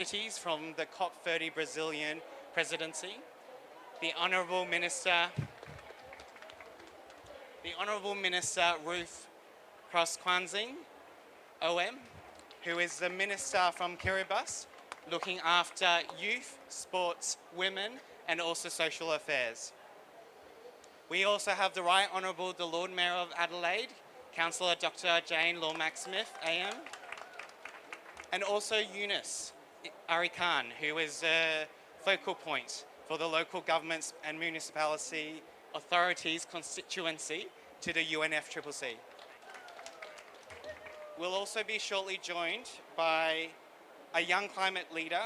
cities from the COP30 Brazilian presidency, the Honourable Minister Ruth Cross-Kwanzing, OM, who is the Minister from Kiribati, looking after youth, sports, women, and also social affairs. We also have the Right Honourable the Lord Mayor of Adelaide, Councillor Dr. Jane Lormack-Smith, AM, and also Eunice Arikan, who is a focal point for the local governments and municipality authorities constituency to the UNFCCC. We'll also be shortly joined by a young climate leader,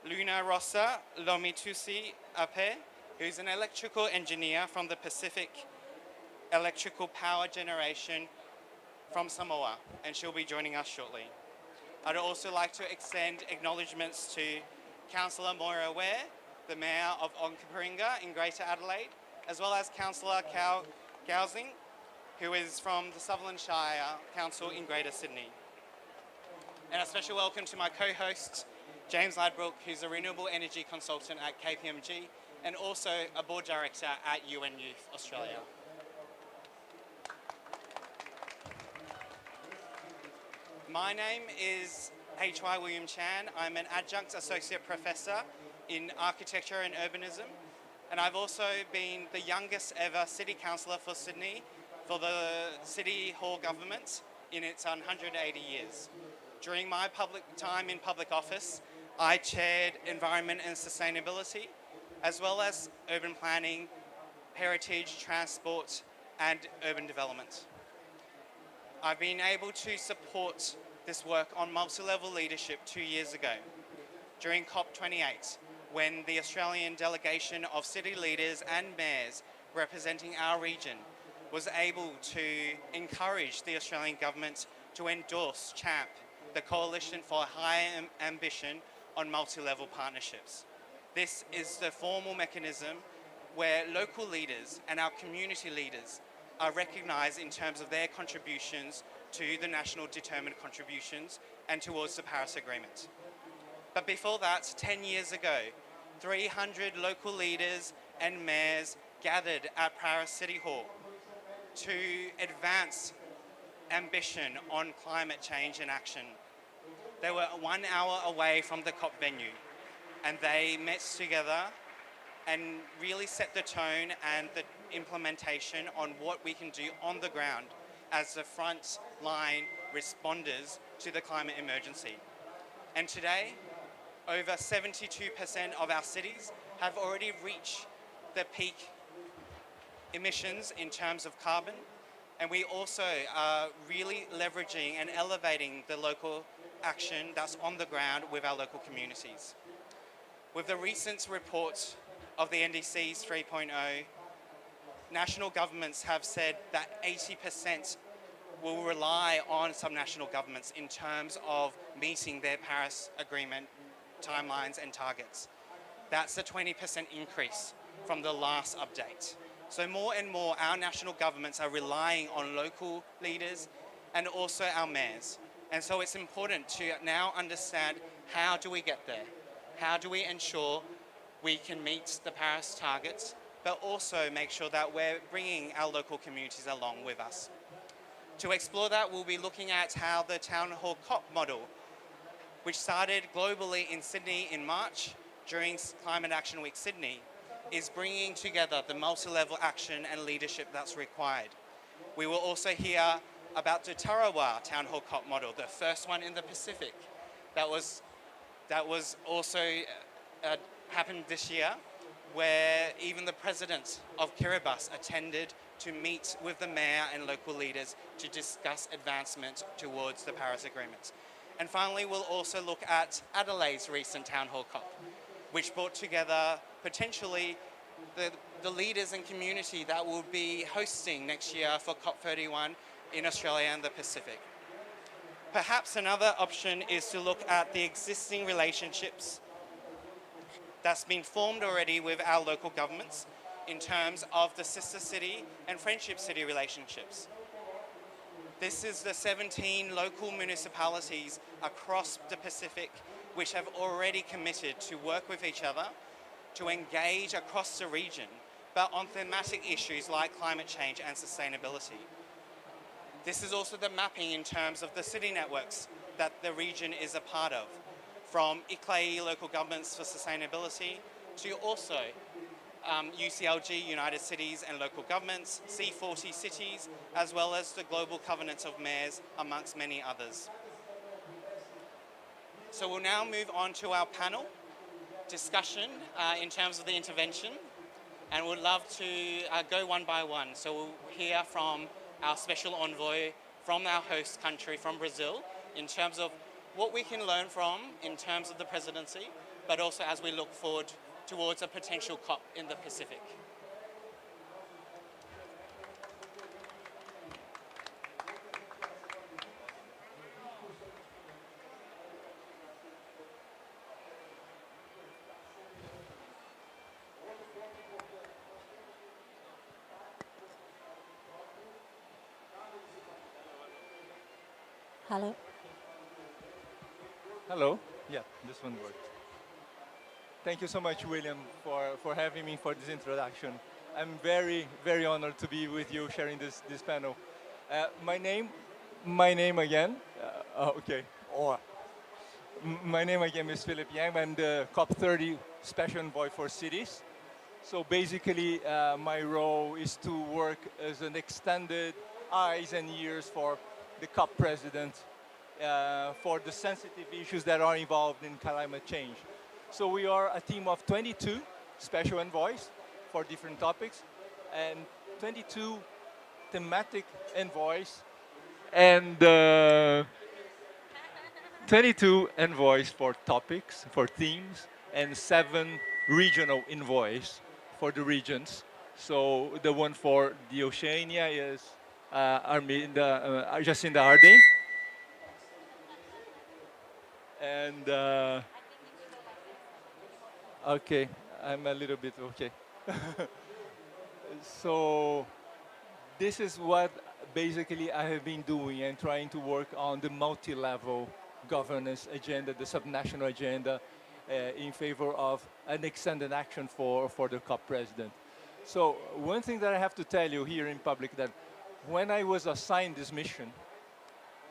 Luna Rosa Lomitusi Ape, who's an electrical engineer from the Pacific Electrical Power Generation from Samoa, and she'll be joining us shortly. I'd also like to extend acknowledgements to Councillor Moira Ware, the Mayor of Onkaparinga in Greater Adelaide, as well as Councillor Cal Gowsing, who is from the Sutherland Shire Council in Greater Sydney. And a special welcome to my co-host, James Ladbrook, who's a renewable energy consultant at KPMG and also a board director at UN Youth Australia. My name is H.Y. William Chan. I'm an adjunct associate professor in architecture and urbanism, and I've also been the youngest ever city councillor for Sydney for the City Hall government in its 180 years. During my time in public office, I chaired environment and sustainability, as well as urban planning, heritage, transport, and urban development. I've been able to support this work on multi-level leadership 2 years ago, during COP28, when the Australian delegation of city leaders and mayors representing our region was able to encourage the Australian government to endorse CHAMP, the Coalition for Higher Ambition on Multi-Level Partnerships. This is the formal mechanism where local leaders and our community leaders are recognised in terms of their contributions to the national determined contributions and towards the Paris Agreement. But before that, 10 years ago, 300 local leaders and mayors gathered at Paris City Hall to advance ambition on climate change and action. They were 1 hour away from the COP venue, and they met together and really set the tone and the implementation on what we can do on the ground as the front line responders to the climate emergency. And today, over 72% of our cities have already reached the peak emissions in terms of carbon, and we also are really leveraging and elevating the local action that's on the ground with our local communities. With the recent report of the NDCs 3.0, national governments have said that 80% will rely on subnational governments in terms of meeting their Paris Agreement timelines and targets. That's a 20% increase from the last update. So more and more our national governments are relying on local leaders and also our mayors. And so it's important to now understand, how do we get there? How do we ensure we can meet the Paris targets, but also make sure that we're bringing our local communities along with us? To explore that, we'll be looking at how the Town Hall COP model, which started globally in Sydney in March during Climate Action Week Sydney, is bringing together the multi-level action and leadership that's required. We will also hear about the Tarawa Town Hall COP model, the first one in the Pacific, that was also happened this year, where even the president of Kiribati attended to meet with the mayor and local leaders to discuss advancement towards the Paris Agreement. And finally, we'll also look at Adelaide's recent Town Hall COP, which brought together potentially the leaders and community that will be hosting next year for COP31 in Australia and the Pacific. Perhaps another option is to look at the existing relationships that's been formed already with our local governments in terms of the sister city and friendship city relationships. This is the 17 local municipalities across the Pacific which have already committed to work with each other to engage across the region, but on thematic issues like climate change and sustainability. This is also the mapping in terms of the city networks that the region is a part of, from ICLAI, Local Governments for Sustainability, to also UCLG, United Cities and Local Governments, C40 cities, as well as the Global Covenant of Mayors, amongst many others. So we'll now move on to our panel discussion in terms of the intervention, and we'd love to go one by one. So we'll hear from our special envoy from our host country, from Brazil, in terms of what we can learn from in terms of the presidency, but also as we look forward towards a potential COP in the Pacific. Hello. Hello. Yeah, this one works. Thank you so much, William, for having me for this introduction. I'm very, very honored to be with you sharing this panel. My name again, okay. Or, my name again is Philip Yang. I'm the COP30 Special Envoy for Cities. So basically, my role is to work as an extended eyes and ears for the COP president for the sensitive issues that are involved in climate change. So we are a team of 22 special envoys for different topics and 22 thematic envoys and 22 envoys for topics, for themes, and 7 regional envoys for the regions. So the one for the Oceania is Jacinda Ardern. And okay, I'm a little bit okay. So this is what basically I have been doing and trying to work on the multi-level governance agenda, the subnational agenda, in favor of an extended action for the COP president. So one thing that I have to tell you here in public that when I was assigned this mission,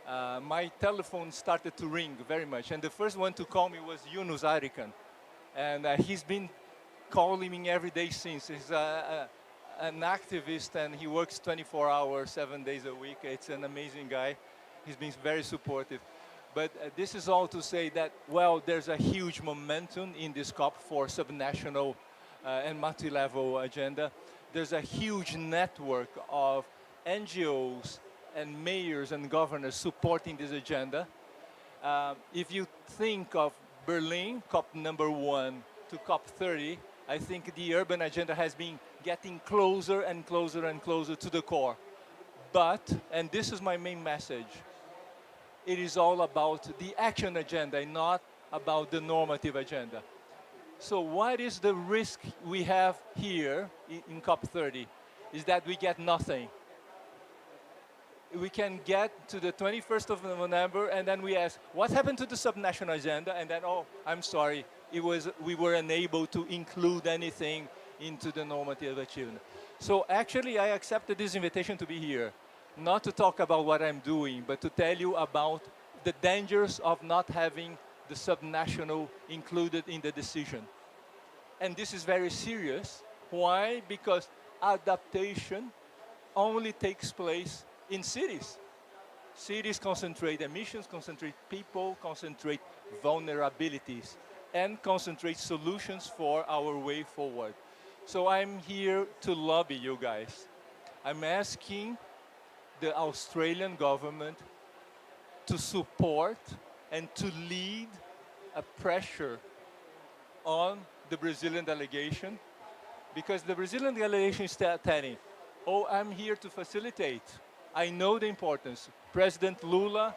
my telephone started to ring very much. And the first one to call me was Yunus Arikan. And he's been calling me every day since. He's an activist and he works 24 hours, 7 days a week. It's an amazing guy. He's been very supportive. But this is all to say that, well, there's a huge momentum in this COP for subnational and multi-level agenda. There's a huge network of NGOs and mayors and governors supporting this agenda. If you think of Berlin, COP #1 to COP30, I think the urban agenda has been getting closer and closer and closer to the core. But, and this is my main message, it is all about the action agenda and not about the normative agenda. So what is the risk we have here in COP30? Is that we get nothing. We can get to the 21st of November and then we ask, what happened to the subnational agenda? And then, oh, I'm sorry, we were unable to include anything into the normative achievement. So actually, I accepted this invitation to be here, not to talk about what I'm doing, but to tell you about the dangers of not having the subnational included in the decision. And this is very serious. Why? Because adaptation only takes place in cities. Cities concentrate emissions, concentrate people, concentrate vulnerabilities, and concentrate solutions for our way forward. So I'm here to lobby you guys. I'm asking the Australian government to support and to lead a pressure on the Brazilian delegation, because the Brazilian delegation is telling, oh, I'm here to facilitate. I know the importance. President Lula,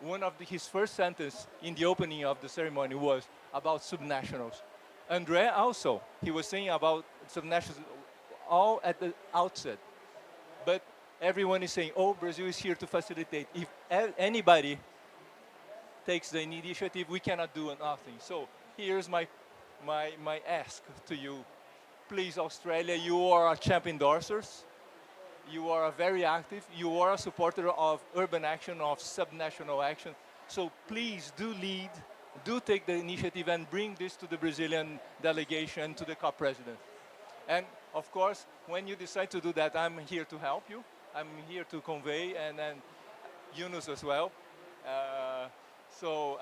one of his first sentences in the opening of the ceremony was about subnationals. André also, he was saying about subnationals all at the outset. But everyone is saying, oh, Brazil is here to facilitate. If anybody takes the initiative, we cannot do nothing. So here's my ask to you. Please, Australia, you are our champ endorsers. You are very active. You are a supporter of urban action, of subnational action. So please do lead, do take the initiative and bring this to the Brazilian delegation, to the COP president. And of course, when you decide to do that, I'm here to help you. I'm here to convey, and then Yunus as well. So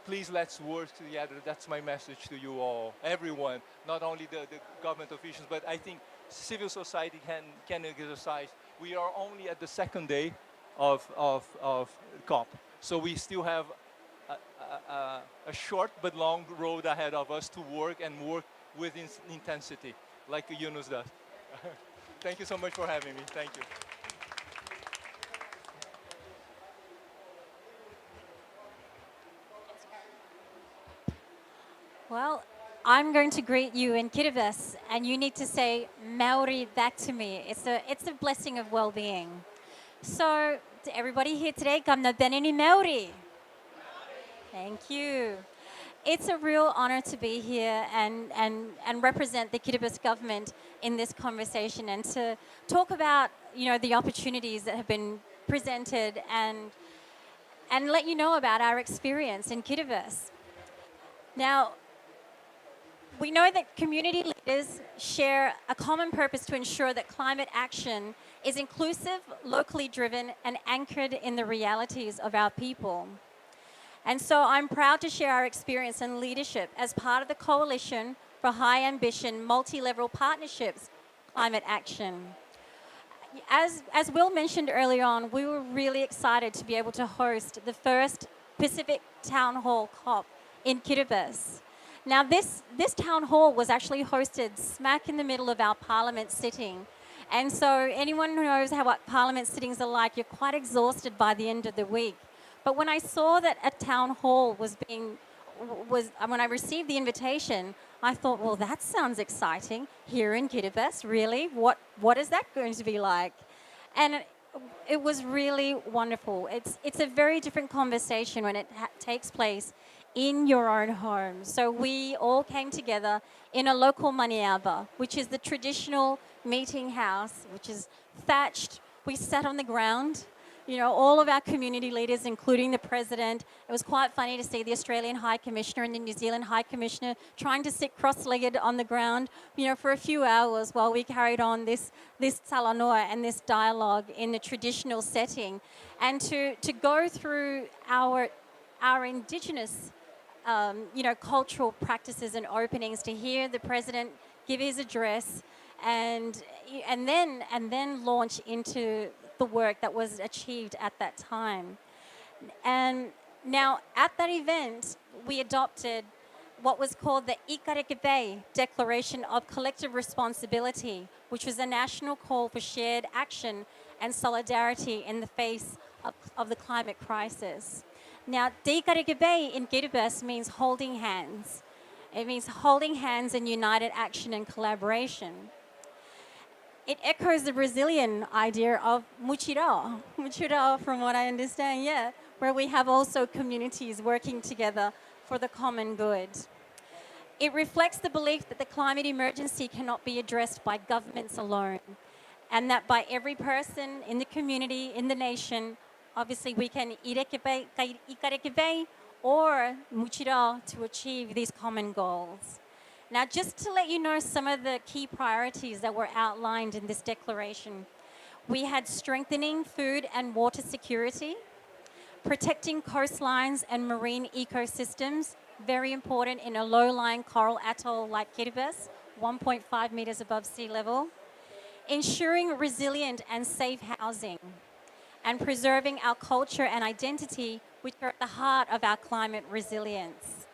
please, let's work together. That's my message to you all, everyone, not only the government officials, but I think civil society can exercise. We are only at the second day of COP, so we still have a short but long road ahead of us to work and work with intensity, like Yunus does. Thank you so much for having me. Thank you. Well, I'm going to greet you in Kiribati, and you need to say Maori back to me. It's a blessing of well-being. So, to everybody here today, kamna benini Maori. Thank you. It's a real honor to be here and represent the Kiribati government in this conversation, and to talk about, the opportunities that have been presented, and let you know about our experience in Kiribati. Now, we know that community leaders share a common purpose to ensure that climate action is inclusive, locally driven, and anchored in the realities of our people. And so I'm proud to share our experience and leadership as part of the Coalition for High Ambition Multilevel Partnerships Climate Action. As Will mentioned earlier on, we were really excited to be able to host the first Pacific Town Hall COP in Kiribati. Now, this town hall was actually hosted smack in the middle of our parliament sitting. And so anyone who knows what parliament sittings are like, you're quite exhausted by the end of the week. But when I saw that a town hall when I received the invitation, I thought, well, that sounds exciting. Here in Kiribati, really? What is that going to be like? And it was really wonderful. It's a very different conversation when it takes place in your own home. So we all came together in a local maniaba, which is the traditional meeting house, which is thatched. We sat on the ground, all of our community leaders, including the president. It was quite funny to see the Australian High Commissioner and the New Zealand High Commissioner trying to sit cross-legged on the ground, for a few hours while we carried on this talanoa and this dialogue in the traditional setting. And to go through our Indigenous cultural practices and openings, to hear the president give his address, and then launch into the work that was achieved at that time. And now at that event, we adopted what was called the Ikarekibe Declaration of Collective Responsibility, which was a national call for shared action and solidarity in the face of the climate crisis. Now, Te Ikarekibe in Kiribati means holding hands. It means holding hands in united action and collaboration. It echoes the Brazilian idea of mutirão. Mutirão, from what I understand, yeah, where we have also communities working together for the common good. It reflects the belief that the climate emergency cannot be addressed by governments alone, and that by every person in the community, in the nation, obviously we can ikarekibe or mutirão to achieve these common goals. Now, just to let you know some of the key priorities that were outlined in this declaration, we had strengthening food and water security, protecting coastlines and marine ecosystems, very important in a low-lying coral atoll like Kiribati, 1.5 meters above sea level, ensuring resilient and safe housing, and preserving our culture and identity, which are at the heart of our climate resilience.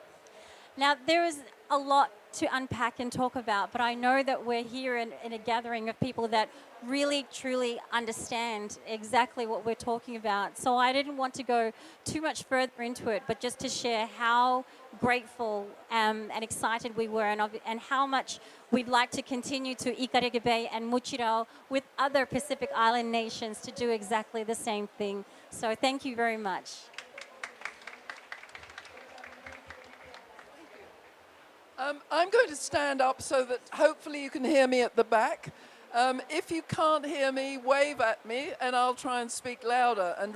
Now, there is a lot to unpack and talk about, but I know that we're here in a gathering of people that really, truly understand exactly what we're talking about. So I didn't want to go too much further into it, but just to share how grateful and excited we were, and how much we'd like to continue to ikarekibe and mutirão with other Pacific Island nations to do exactly the same thing. So thank you very much. I'm going to stand up so that hopefully you can hear me at the back. If you can't hear me, wave at me and I'll try and speak louder and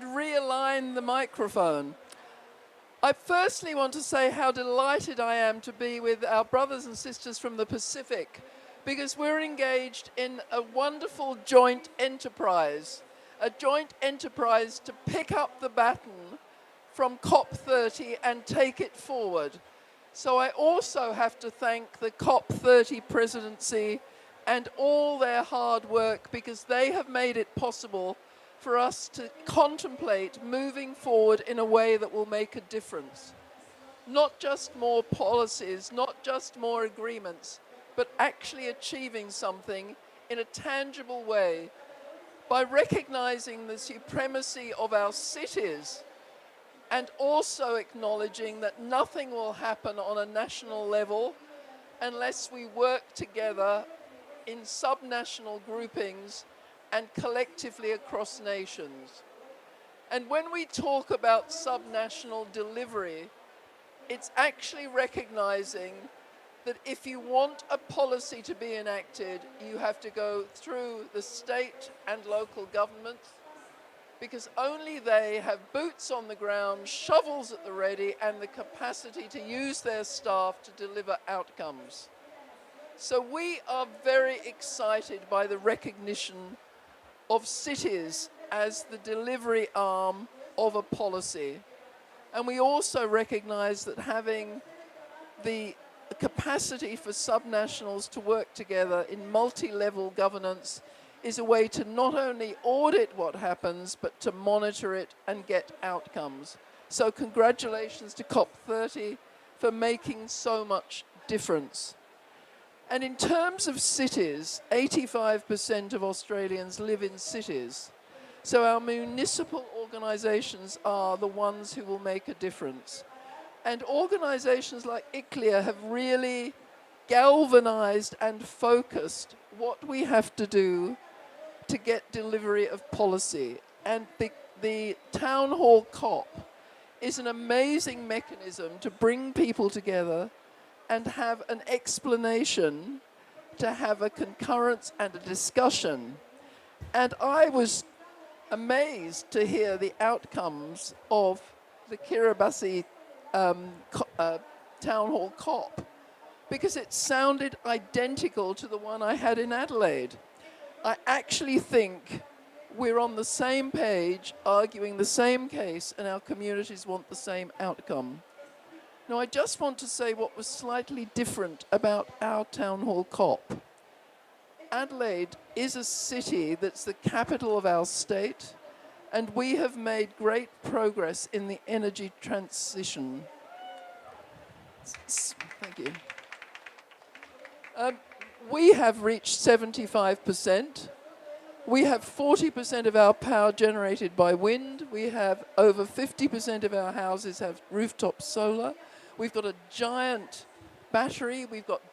realign the microphone. I firstly want to say how delighted I am to be with our brothers and sisters from the Pacific, because we're engaged in a wonderful joint enterprise to pick up the baton from COP30 and take it forward. So I also have to thank the COP30 presidency and all their hard work, because they have made it possible for us to contemplate moving forward in a way that will make a difference. Not just more policies, not just more agreements, but actually achieving something in a tangible way by recognizing the supremacy of our cities and also acknowledging that nothing will happen on a national level unless we work together in subnational groupings and collectively across nations. And when we talk about subnational delivery, it's actually recognizing that if you want a policy to be enacted, you have to go through the state and local governments, because only they have boots on the ground, shovels at the ready, and the capacity to use their staff to deliver outcomes. So we are very excited by the recognition of cities as the delivery arm of a policy. And we also recognize that having the capacity for subnationals to work together in multi-level governance is a way to not only audit what happens, but to monitor it and get outcomes. So congratulations to COP30 for making so much difference. And in terms of cities, 85% of Australians live in cities. So our municipal organisations are the ones who will make a difference. And organisations like ICLEA have really galvanised and focused what we have to do to get delivery of policy. And the Town Hall COP is an amazing mechanism to bring people together and have an explanation, to have a concurrence and a discussion. And I was amazed to hear the outcomes of the Kiribati Town Hall COP, because it sounded identical to the one I had in Adelaide. I actually think we're on the same page, arguing the same case, and our communities want the same outcome. Now, I just want to say what was slightly different about our Town Hall COP. Adelaide is a city that's the capital of our state, and we have made great progress in the energy transition. Thank you. We have reached 75%. We have 40% of our power generated by wind. We have over 50% of our houses have rooftop solar. We've got a giant battery. We've got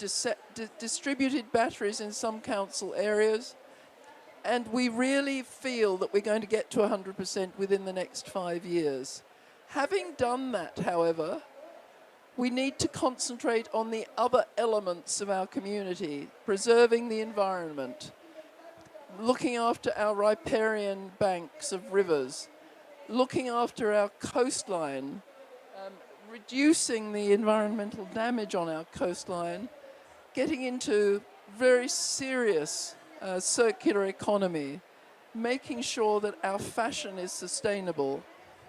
distributed batteries in some council areas. And we really feel that we're going to get to 100% within the next 5 years. Having done that, however, we need to concentrate on the other elements of our community, preserving the environment, looking after our riparian banks of rivers, looking after our coastline, reducing the environmental damage on our coastline, getting into very serious circular economy, making sure that our fashion is sustainable,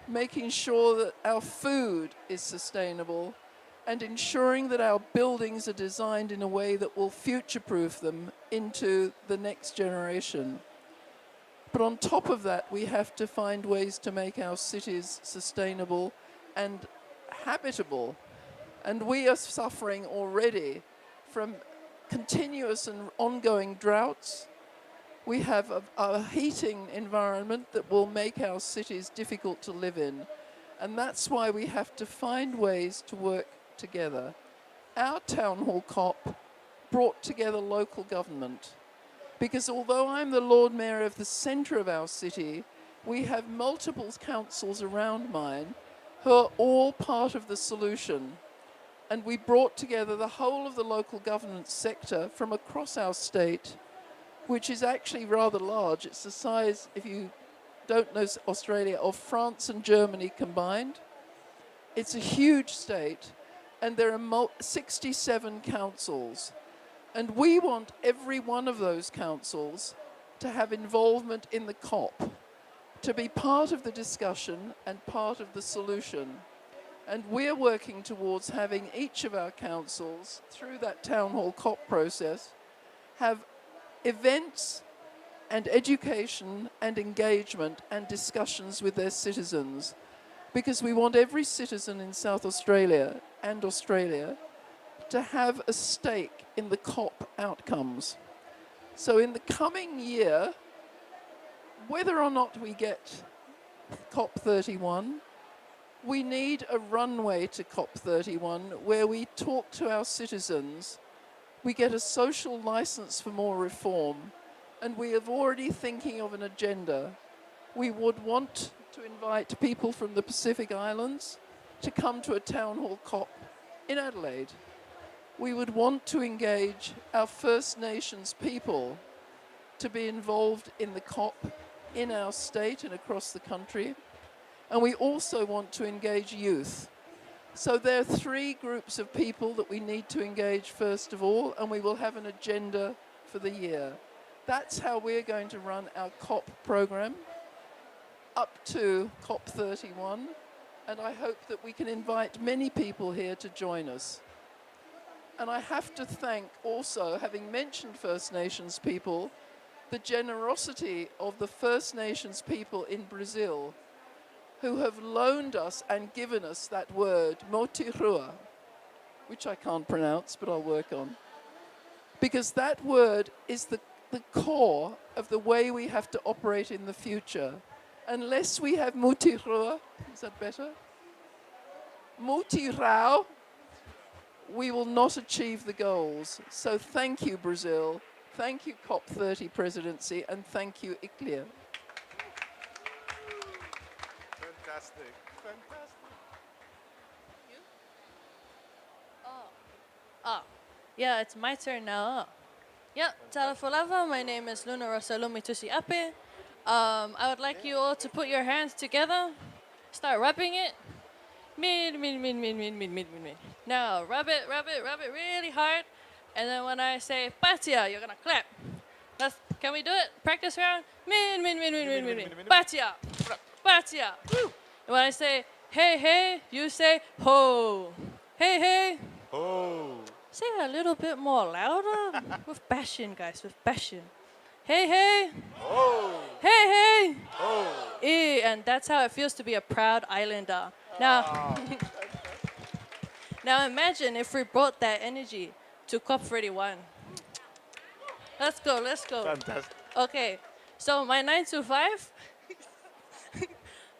making sure that our food is sustainable, and ensuring that our buildings are designed in a way that will future-proof them into the next generation. But on top of that, we have to find ways to make our cities sustainable and habitable. And we are suffering already from continuous and ongoing droughts. We have a heating environment that will make our cities difficult to live in. And that's why we have to find ways to work together. Our Town Hall COP brought together local government, because although I'm the Lord Mayor of the centre of our city, we have multiple councils around mine who are all part of the solution. And we brought together the whole of the local governance sector from across our state, which is actually rather large. It's the size, if you don't know Australia, of France and Germany combined. It's a huge state, and there are 67 councils. And we want every one of those councils to have involvement in the COP, to be part of the discussion and part of the solution. And we're working towards having each of our councils, through that town hall COP process, have events and education and engagement and discussions with their citizens. Because we want every citizen in South Australia and Australia to have a stake in the COP outcomes. So in the coming year, whether or not we get COP31, we need a runway to COP31 where we talk to our citizens, we get a social license for more reform, and we are already thinking of an agenda. We would want to invite people from the Pacific Islands to come to a town hall COP in Adelaide. We would want to engage our First Nations people to be involved in the COP in our state and across the country. And we also want to engage youth. So there are 3 groups of people that we need to engage first of all, and we will have an agenda for the year. That's how we're going to run our COP program up to COP31, and I hope that we can invite many people here to join us. And I have to thank also, having mentioned First Nations people, the generosity of the First Nations people in Brazil, who have loaned us and given us that word, motirua, which I can't pronounce, but I'll work on. Because that word is the core of the way we have to operate in the future. Unless we have mutirua, is that better? Mutirau, we will not achieve the goals. So thank you, Brazil. Thank you, COP30 presidency, and thank you, ICLEA. Fantastic. Yeah, it's my turn now. Yeah, Talafulava, my name is Luna Rosalumi Tusiape. I would like you all to put your hands together, start rubbing it. Mid. Now, rub it really hard. And then when I say Patia, you're gonna clap. Can we do it? Practice round. Mid. Patia. Patia. Woo. And when I say hey, you say ho. Hey. Oh. Say it a little bit more louder. With passion, guys, with passion. Hey. Oh. Hey. Oh. And that's how it feels to be a proud islander. Now, now imagine if we brought that energy to COP31. Let's go. Fantastic. Okay, so my 9 to 5,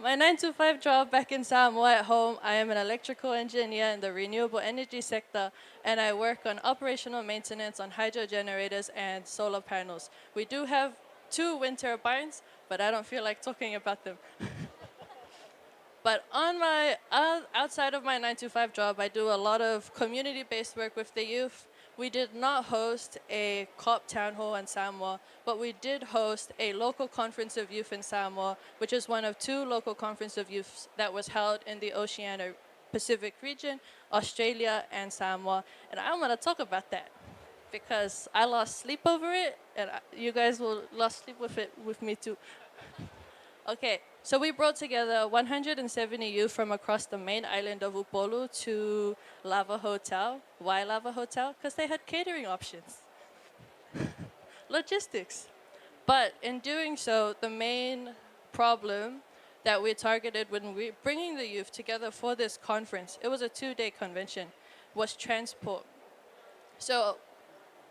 my 9 to 5 job back in Samoa at home, I am an electrical engineer in the renewable energy sector, and I work on operational maintenance on hydro generators and solar panels. We do have 2 wind turbines, but I don't feel like talking about them. But on my outside of my 9 to 5 job, I do a lot of community-based work with the youth. We did not host a COP town hall in Samoa, but we did host a local conference of youth in Samoa, which is one of 2 local conference of youth that was held in the Oceania Pacific region, Australia and Samoa. And I'm going to talk about that because I lost sleep over it, and you guys will lost sleep with me too. Okay, so we brought together 170 youth from across the main island of Upolu to Lava Hotel. Why Lava Hotel? Because they had catering options. Logistics. But in doing so, the main problem that we targeted when we bringing the youth together for this conference, it was a 2-day convention, was transport. So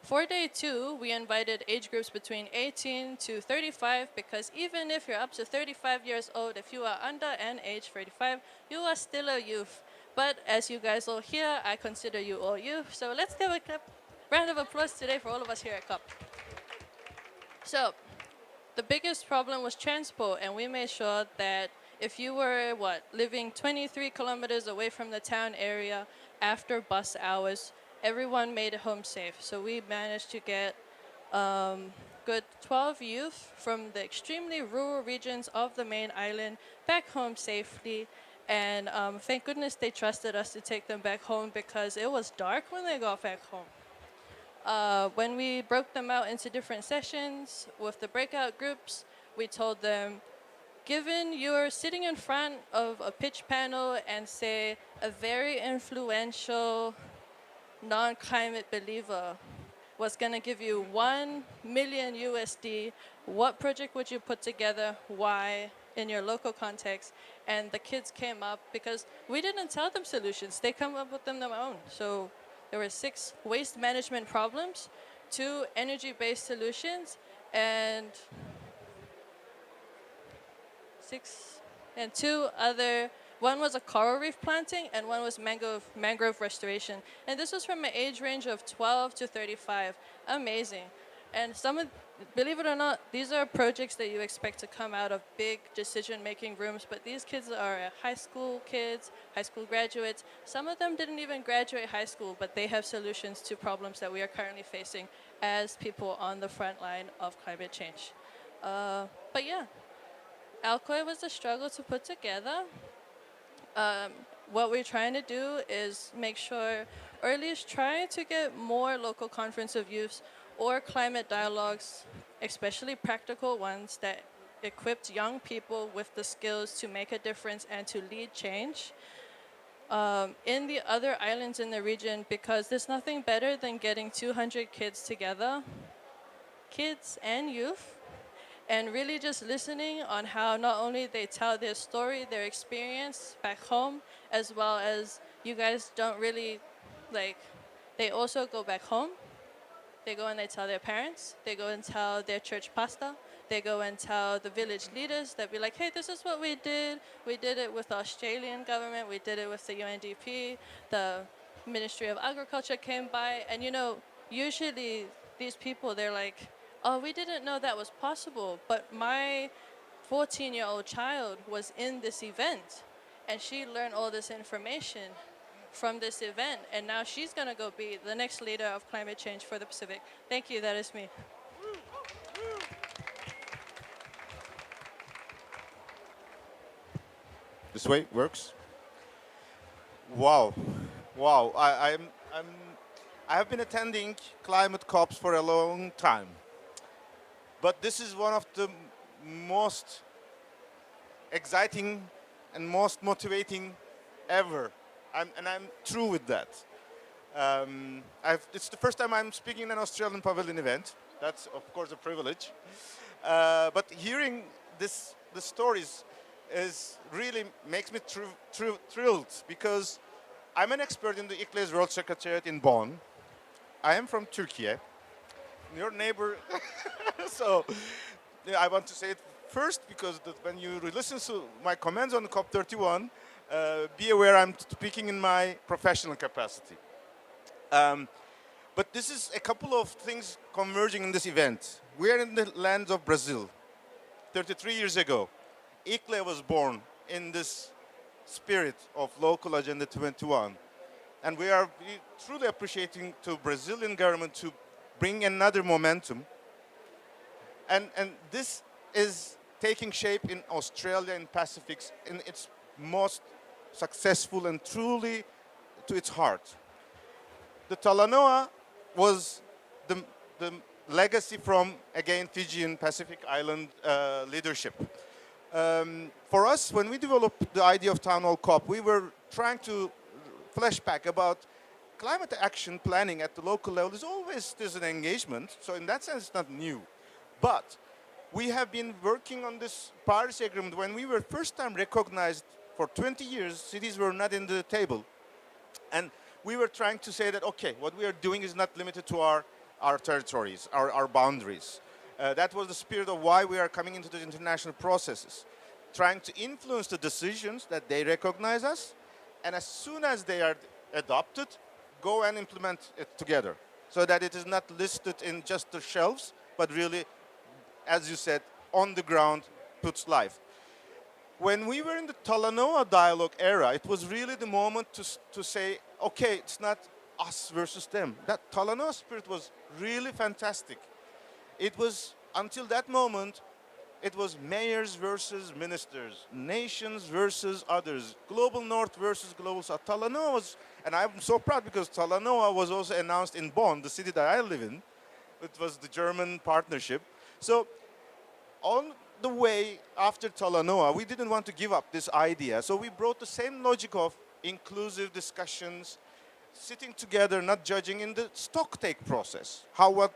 for day 2, we invited age groups between 18 to 35 because even if you're up to 35 years old, if you are under and age 35, you are still a youth. But as you guys all hear, I consider you all youth. So let's give a round of applause today for all of us here at COP. So the biggest problem was transport, and we made sure that if you were, living 23 kilometers away from the town area, after bus hours, everyone made it home safe. So we managed to get good 12 youth from the extremely rural regions of the main island back home safely. And thank goodness they trusted us to take them back home because it was dark when they got back home. When we broke them out into different sessions with the breakout groups, we told them, given you're sitting in front of a pitch panel and say a very influential non-climate believer was going to give you 1 million USD, what project would you put together? Why? In your local context. And the kids came up because we didn't tell them solutions. They come up with them on their own. So there were 6 waste management problems, 2 energy-based solutions, and 2 other. One was a coral reef planting, and one was mangrove restoration. And this was from an age range of 12 to 35. Amazing. And believe it or not, these are projects that you expect to come out of big decision-making rooms, but these kids are high school kids, high school graduates. Some of them didn't even graduate high school, but they have solutions to problems that we are currently facing as people on the front line of climate change. But yeah, Alcoy was a struggle to put together. What we're trying to do is make sure early is trying to get more local conference of youths or climate dialogues, especially practical ones that equipped young people with the skills to make a difference and to lead change. In the other islands in the region, because there's nothing better than getting 200 kids together, kids and youth, and really just listening on how not only they tell their story, their experience back home, as well as you guys don't really, they also go back home. They go and they tell their parents. They go and tell their church pastor. They go and tell the village leaders that be like, hey, this is what we did. We did it with the Australian government. We did it with the UNDP. The Ministry of Agriculture came by. And, usually these people, they're like, oh, we didn't know that was possible, but my 14-year-old child was in this event, and she learned all this information from this event, and now she's going to go be the next leader of climate change for the Pacific. Thank you, that is me. This way works. Wow, wow! I have been attending climate COPs for a long time. But this is one of the most exciting and most motivating ever. I'm true with that. It's the first time I'm speaking in an Australian pavilion event. That's, of course, a privilege. But hearing the stories really makes me thrilled because I'm an expert in the ICLEI's World Secretariat in Bonn. I am from Turkey. Your neighbor. So I want to say it first because when you listen to my comments on COP31, be aware I'm speaking in my professional capacity. But this is a couple of things converging in this event. We are in the lands of Brazil. 33 years ago, ICLEI was born in this spirit of Local Agenda 21. And we are truly appreciating to Brazilian government to bring another momentum. And this is taking shape in Australia and Pacific in its most successful and truly to its heart. The Talanoa was the legacy from, again, Fijian Pacific Island leadership. For us, when we developed the idea of Town Hall COP, we were trying to flash back about climate action planning at the local level is always there's an engagement, so in that sense it's not new. But we have been working on this Paris Agreement when we were first time recognized for 20 years, cities were not in the table. And we were trying to say that, okay, what we are doing is not limited to our territories, our boundaries. That was the spirit of why we are coming into the international processes, trying to influence the decisions that they recognize us, and as soon as they are adopted, go and implement it together so that it is not listed in just the shelves, but really, as you said, on the ground, puts life. When we were in the Talanoa dialogue era, it was really the moment to say okay, it's not us versus them. That Talanoa spirit was really fantastic. It was, until that moment, it was mayors versus ministers, nations versus others, global north versus global south. Talanoa was, and I'm so proud because Talanoa was also announced in Bonn, the city that I live in. It was the German partnership. So on the way after Talanoa, we didn't want to give up this idea. So we brought the same logic of inclusive discussions, sitting together, not judging in the stock take process. How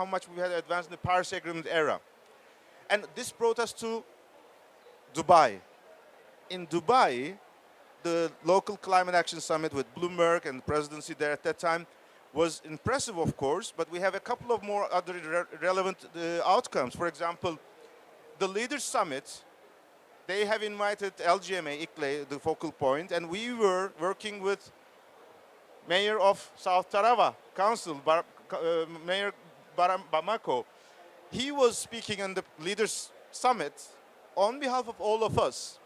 much we had advanced in the Paris Agreement era. And this brought us to Dubai. In Dubai, the local climate action summit with Bloomberg and the presidency there at that time was impressive, of course, but we have a couple of more other relevant outcomes. For example, the Leaders Summit, they have invited LGMA, ICLE, the focal point, and we were working with Mayor of South Tarawa Council, Mayor Bamako. He was speaking on the Leaders Summit on behalf of all of us.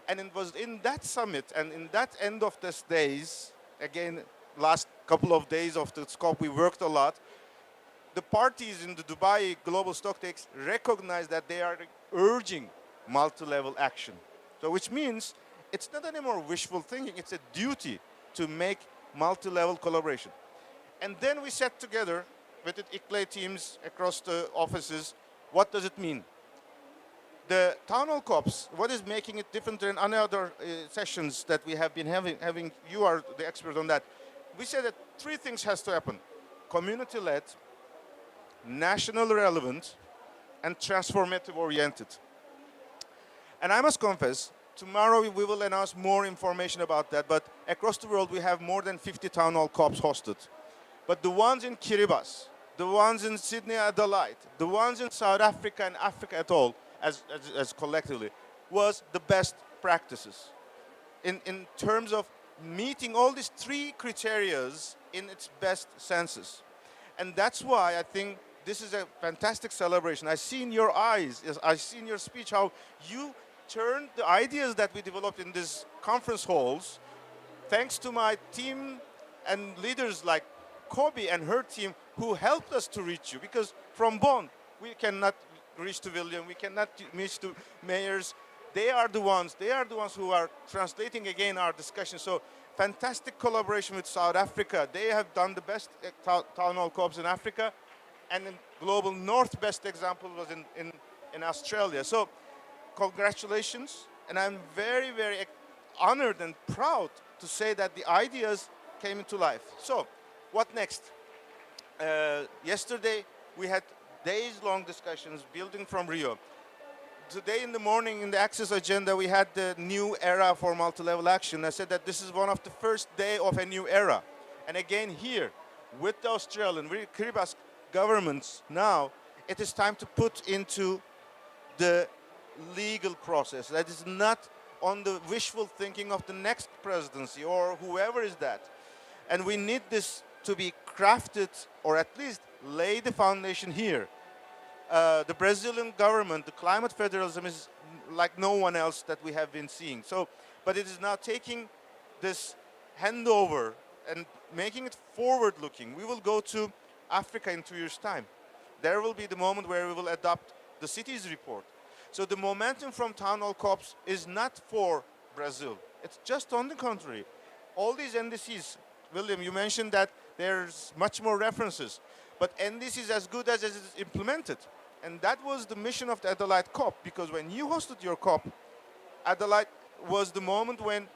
And it was in that summit and in that end of these days, again, last couple of days of the scope, we worked a lot. The parties in the Dubai global stocktakes recognize that they are urging multi-level action. So which means it's not anymore wishful thinking, it's a duty to make multi-level collaboration. And then we sat together with the ICLE teams across the offices. What does it mean? The town hall COPs, what is making it different than any other sessions that we have been having? You are the expert on that. We said that three things has to happen: community-led, national relevant, and transformative oriented. And I must confess, tomorrow we will announce more information about that, but across the world we have more than 50 town hall COPs hosted. But the ones in Kiribati, the ones in Sydney, Adelaide, the ones in South Africa and Africa at all, as collectively, was the best practices in terms of meeting all these three criterias in its best senses. And that's why I think this is a fantastic celebration. I see in your eyes, I see in your speech how you turned the ideas that we developed in these conference halls, thanks to my team and leaders like Kobe and her team who helped us to reach you. Because from Bonn, we cannot reach to William, we cannot reach to mayors. They are the ones who are translating again our discussion. So fantastic collaboration with South Africa. They have done the best town hall COPs in Africa. And in Global North, best example was in Australia. So congratulations. And I'm very, very honored and proud to say that the ideas came into life. So what next? Yesterday, we had days-long discussions building from Rio. Today in the morning in the Access agenda, we had the new era for multi-level action. I said that this is one of the first day of a new era. And again here, with the Australian, Kiribati governments now, it is time to put into the legal process. That is not on the wishful thinking of the next presidency or whoever is that. And we need this to be crafted, or at least lay the foundation here. The Brazilian government, the climate federalism is like no one else that we have been seeing. So, but it is now taking this handover and making it forward-looking. We will go to Africa in 2 years' time. There will be the moment where we will adopt the cities report. So the momentum from town hall COPs is not for Brazil. It's just on the contrary. All these NDCs, William, you mentioned that there's much more references, but NDC is as good as it is implemented. And that was the mission of the Adelaide COP, because when you hosted your COP, Adelaide was the moment when,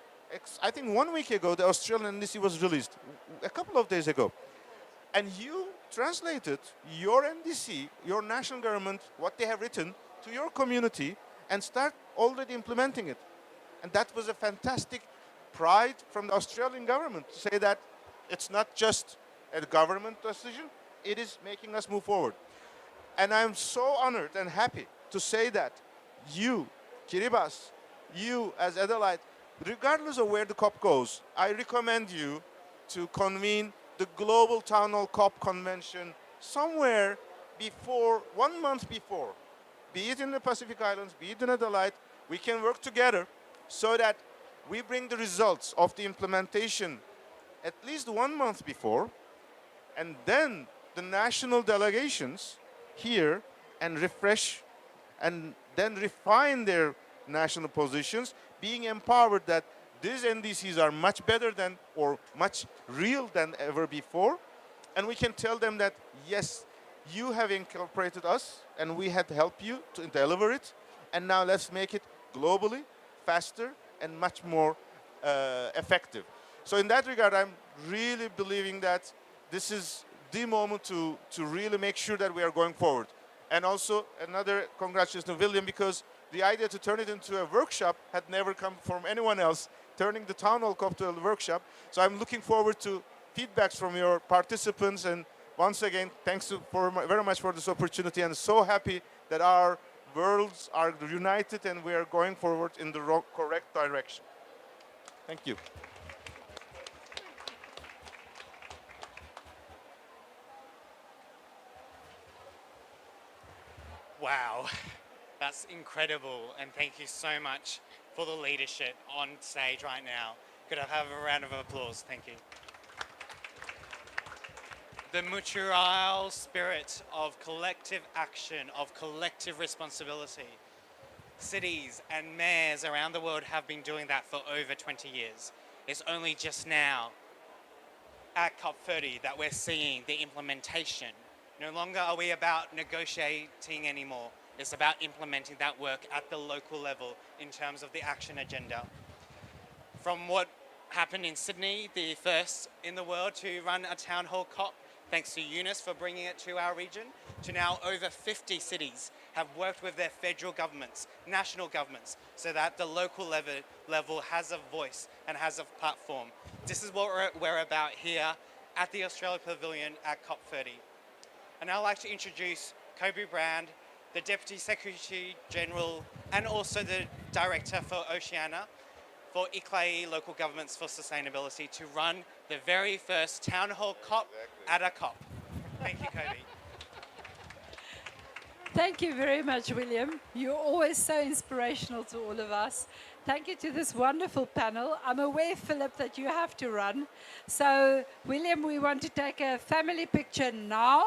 I think 1 week ago, the Australian NDC was released, a couple of days ago. And you translated your NDC, your national government, what they have written, to your community and start already implementing it. And that was a fantastic pride from the Australian government to say that it's not just a government decision, it is making us move forward. And I'm so honored and happy to say that you, Kiribati, you as Adelaide, regardless of where the COP goes, I recommend you to convene the Global Town Hall COP Convention somewhere before, 1 month before. Be it in the Pacific Islands, be it in Adelaide, we can work together so that we bring the results of the implementation at least 1 month before, and then the national delegations here and refresh and then refine their national positions, being empowered that these NDCs are much better than or much real than ever before. And we can tell them that, yes, you have incorporated us and we had to help you to deliver it. And now let's make it globally, faster, and much more effective. So in that regard, I'm really believing that this is the moment to really make sure that we are going forward. And also another congratulations to William, because the idea to turn it into a workshop had never come from anyone else, turning the town hall COP to a workshop. So I'm looking forward to feedbacks from your participants. And once again, thanks very much for this opportunity, and so happy that our worlds are united and we are going forward in the correct direction. Thank you. Wow, that's incredible, and thank you so much for the leadership on stage right now. Could I have a round of applause? Thank you. The Mutual spirit of collective action, of collective responsibility. Cities and mayors around the world have been doing that for over 20 years. It's only just now at COP30 that we're seeing the implementation. No longer are we about negotiating anymore. It's about implementing that work at the local level in terms of the action agenda. From what happened in Sydney, the first in the world to run a town hall COP, thanks to Eunice for bringing it to our region, to now over 50 cities have worked with their federal governments, national governments, so that the local level has a voice and has a platform. This is what we're about here at the Australia Pavilion at COP30. And I'd like to introduce Kobe Brand, the Deputy Secretary General and also the Director for Oceania for ICLAI Local Governments for Sustainability, to run the very first Town Hall COP at a COP. Thank you, Kobe. Thank you very much, William. You're always so inspirational to all of us. Thank you to this wonderful panel. I'm aware, Philip, that you have to run. So, William, we want to take a family picture now,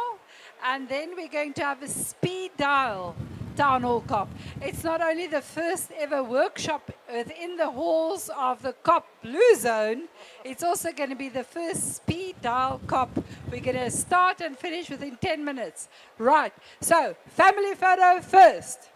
and then we're going to have a speed dial Town Hall COP. It's not only the first ever workshop within the halls of the COP Blue Zone, it's also going to be the first speed dial COP. We're going to start and finish within 10 minutes. Right, so family photo first.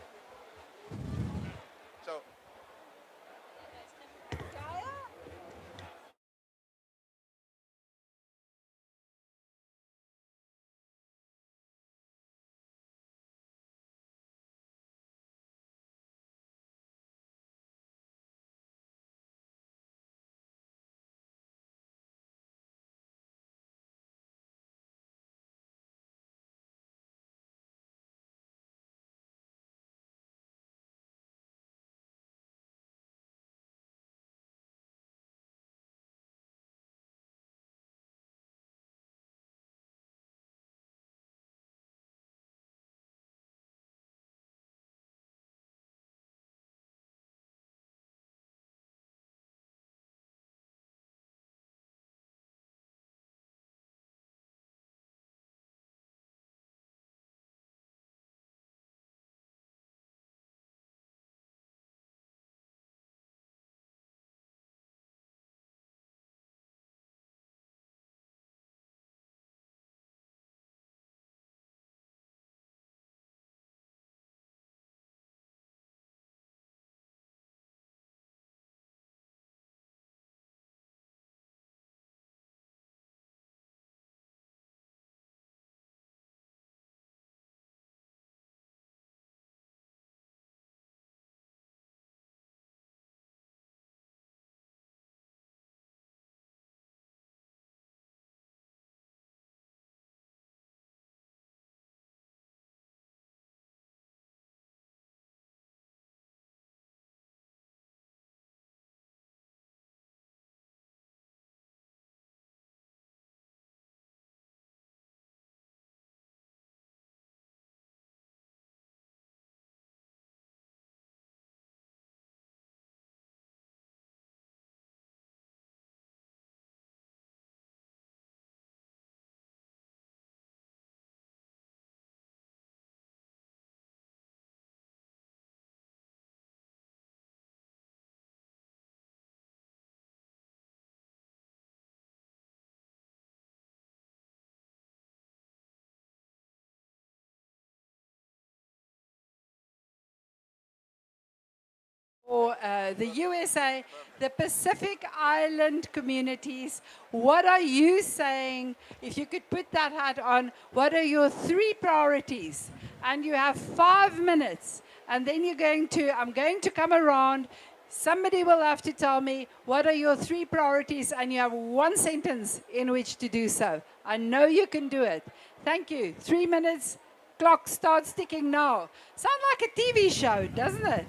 or the USA, the Pacific Island communities. What are you saying? If you could put that hat on, what are your 3 priorities? And you have 5 minutes. And then I'm going to come around. Somebody will have to tell me what are your 3 priorities, and you have 1 sentence in which to do so. I know you can do it. Thank you. 3 minutes. Clock starts ticking now. Sound like a TV show, doesn't it?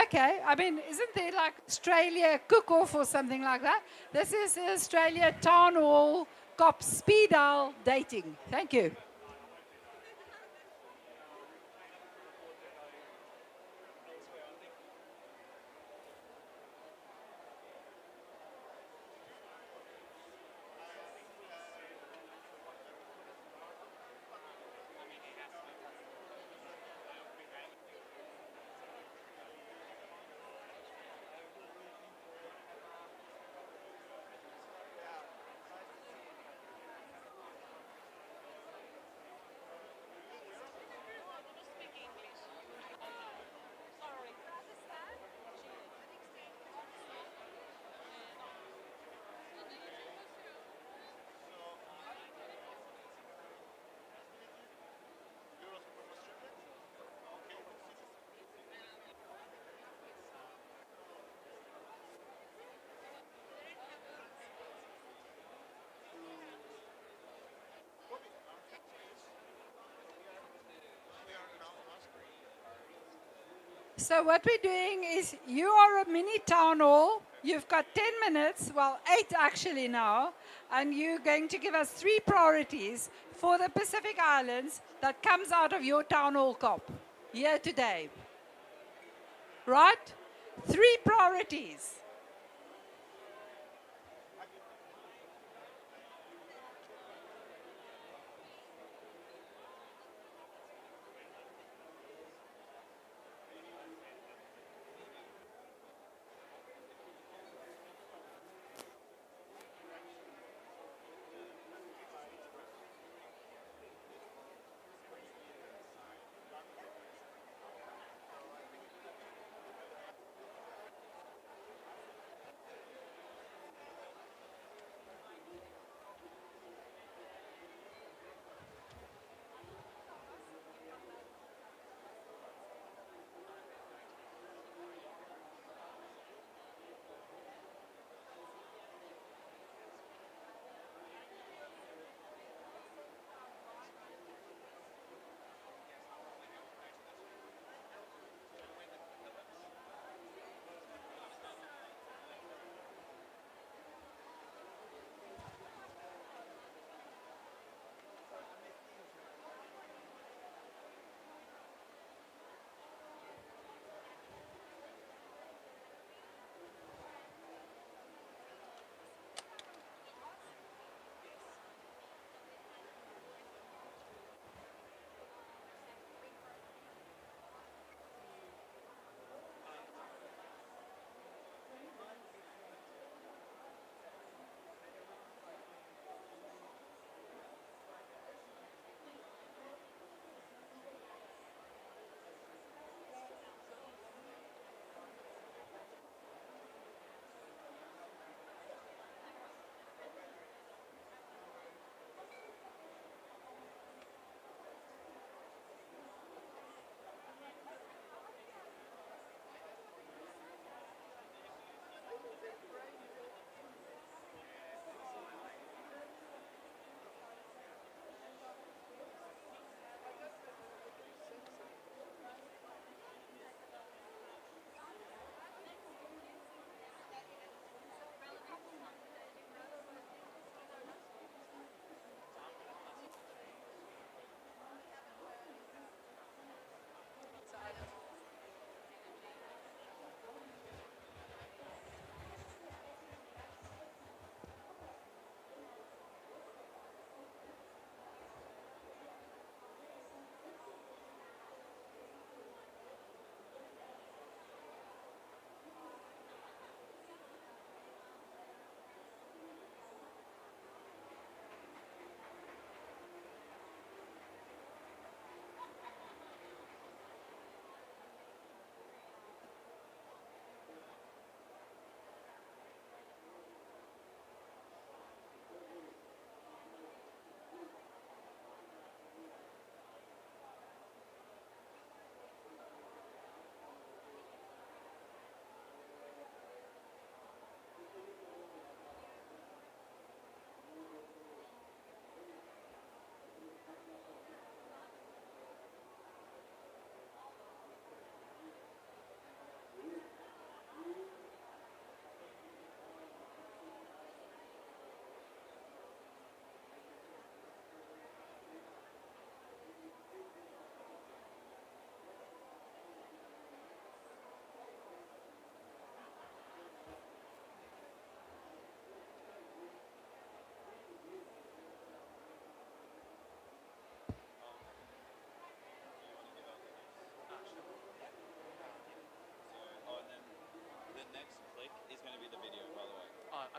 Okay, I mean, isn't there like Australia cook-off or something like that? This is the Australia Town Hall Cop Speed Dial Dating. Thank you. So what we're doing is you are a mini town hall. You've got 10 minutes, well, 8 actually now, and you're going to give us 3 priorities for the Pacific Islands that comes out of your town hall cop here today. Right? 3 priorities.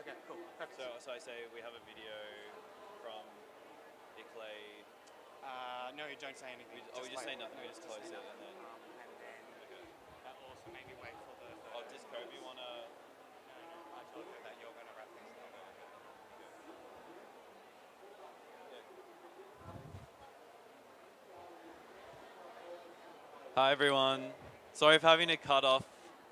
Okay, cool. Perfect. So I say we have a video from ICLEI. No, you don't say anything. We just say wait. nothing. No, We just close say it nothing. and then. And then also maybe wait for the. Oh, does Kobe wanna? No, I told her that you're gonna wrap this up. Hi everyone. Sorry for having to cut off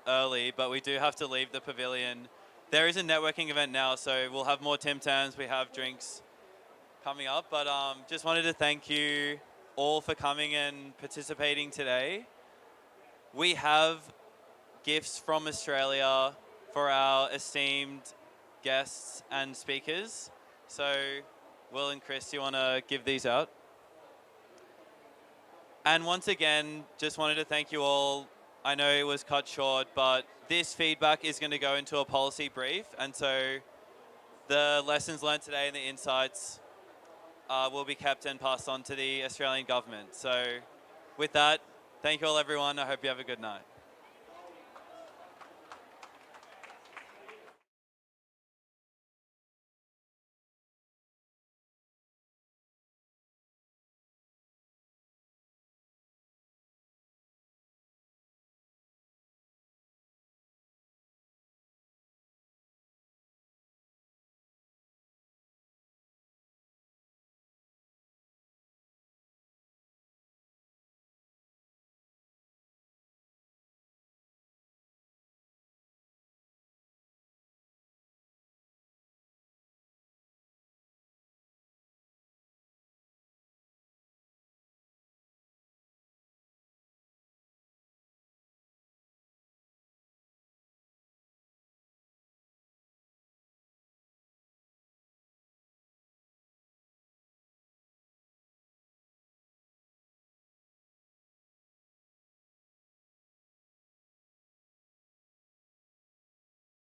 early, but we do have to leave the pavilion. There is a networking event now, so we'll have more Tim Tams. We have drinks coming up, but just wanted to thank you all for coming and participating today. We have gifts from Australia for our esteemed guests and speakers. So, Will and Chris, do you want to give these out? And once again, just wanted to thank you all. I know it was cut short, but this feedback is going to go into a policy brief. And so the lessons learned today and the insights will be kept and passed on to the Australian government. So with that, thank you all everyone. I hope you have a good night.